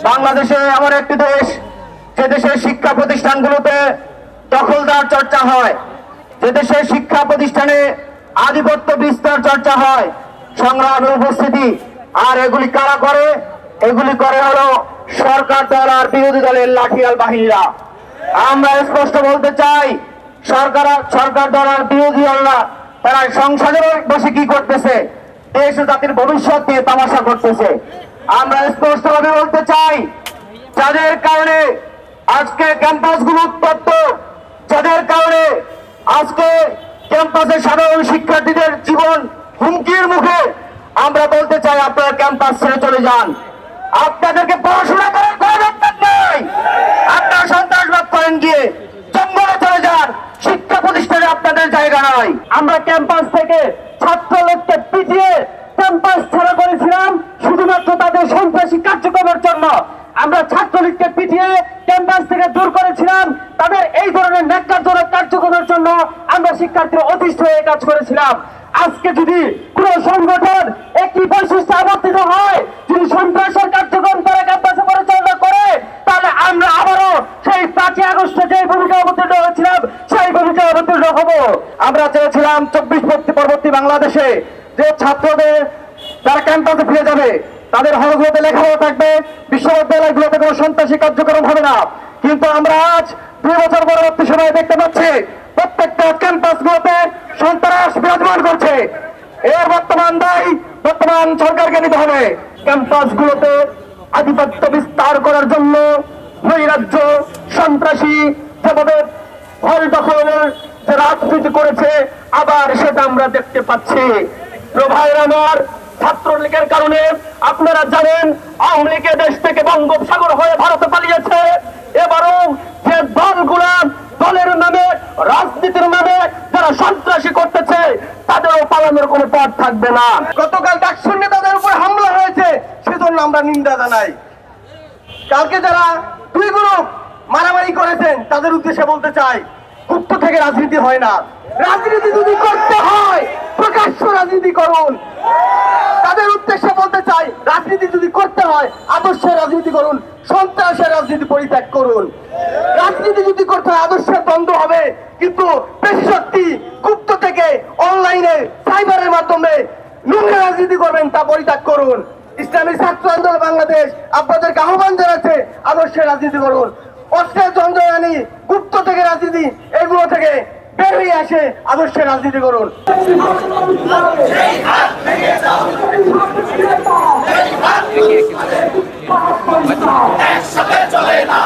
বাংলাদেশে এমন একটি দেশ, যে দেশের শিক্ষা প্রতিষ্ঠানগুলোতে দখলদার চর্চা হয়, যে দেশের শিক্ষা প্রতিষ্ঠানে আধিপত্য বিস্তার চর্চা হয়, সংগ্রামে উপস্থিতি। আর এগুলি কারা করে? এগুলি করে হলো সরকার দল আর বিরোধী দলের লাঠিয়াল বাহিনীরা। আমরা স্পষ্ট বলতে চাই, সরকার দল আর বিরোধী দলরা তারা সংসদে বসে কি করতেছে? দেশ ও জাতির ভবিষ্যৎ নিয়ে তামাশা করতেছে। আমরা স্পষ্টভাবে বলতে চাই, যাদের কারণে আজকে ক্যাম্পাসগুলো উত্তপ্ত, যাদের কারণে আজকে ক্যাম্পাসের সাধারণ শিক্ষার্থীদের জীবন হুমকির মুখে, আমরা বলতে চাই আপনারা ক্যাম্পাস ছেড়ে চলে যান। আপনাদেরকে পড়াশোনা করার কোনো দরকার নেই। আপনারা সন্ত্রাসবাদ করেন গিয়ে জঙ্গলে চলে যান, শিক্ষা প্রতিষ্ঠানে আপনাদের জায়গা নাই। আমরা ক্যাম্পাস থেকে ছাত্রলীগকে পিটিয়ে ক্যাম্পাস ছাড়া করেছিলাম শুধুমাত্র তাদের সন্ত্রাসী কার্যক্রমের জন্য। আমরা ছাত্রলীগকে পিটিয়ে ক্যাম্পাস থেকে দূর করেছিলাম তাদের এই ধরনের ন্যাক্কারজনক কার্যক্রমের জন্য। আমরা শিক্ষার্থীরা অতিষ্ঠ হয়ে কাজ করেছিলাম। আজকে যদি কোন সংগঠন একটি বৈশিষ্ট্য আবর্তিত হয়, যদি সন্ত্রাসের কার্যক্রম করে ক্যাম্পাসে পরিচালনা করে, তাহলে আমরা আবারও সেই 5ই আগস্টে যে ভূমিকা অবতীর্ণ হয়েছিলাম সেই ভূমিকা অবতীর্ণ হব। আমরা চেয়েছিলাম 24 পরবর্তী বাংলাদেশে যে ছাত্রদের যারা ক্যাম্পাসে ফিরে যাবে তাদের হলগুলোতে লেখাও থাকবে, বিশ্ববিদ্যালয়গুলোতে কোনো সন্ত্রাসী কার্যক্রম হবে না। কিন্তু আমরা আজ 2 বছর পরবর্তী সময়ে দেখতে পাচ্ছি প্রত্যেকটা ক্যাম্পাসগুলোতে সন্ত্রাস বিরাজমান করছে। এর বর্তমান সরকারকে নিতে হবে। ক্যাম্পাসগুলোতে আধিপত্য বিস্তার করার জন্য নৈরাজ্য সন্ত্রাসী যেভাবে হল দখলের যে রাজনীতি করেছে, আবার সেটা আমরা দেখতে পাচ্ছি। ভাইয়ের আমার, ছাত্রলীগের কারণে আপনারা জানেন আওয়ামী লীগের দেশ থেকে বঙ্গোপসাগর হয়ে ভারতে পালিয়েছে। এবারও যে দলগুলা দলের নামে রাজনীতির নামে যারা সন্ত্রাসী করতেছে তাদেরও পালানোর কোনো পথ থাকবে না। গতকাল ডাকসুর নেতাদের উপর হামলা হয়েছে, সেজন্য আমরা নিন্দা জানাই। কালকে যারা 2 গ্রুপ মারামারি করেছেন তাদের উদ্দেশ্যে বলতে চাই, গুপ্ত থেকে রাজনীতি হয় না। রাজনীতি যদি করতে হয় প্রকাশ্য রাজনীতি করুন। তাদের উদ্দেশ্যে বলতে চাই, রাজনীতি যদি করতে হয় আদর্শের রাজনীতি করুন, সন্ত্রাসের রাজনীতি পরিত্যাগ করুন। রাজনীতি যদি করতে হয় আদর্শের দ্বন্দ্ব হবে, কিন্তু পেশি শক্তি গুপ্ত থেকে অনলাইনে সাইবারের মাধ্যমে নোংরা রাজনীতি করবেন তা পরিত্যাগ করুন। ইসলামী ছাত্র আন্দোলন বাংলাদেশ আপনাদেরকে আহ্বান জানাচ্ছে, আদর্শের রাজনীতি করুন। অস্ত্রের যন্ত্রণী গুপ্ত থেকে রাজনীতি এগুলো থেকে বের হয়ে আসে আদর্শের রাজনীতি করুন। একসাথে চলে না।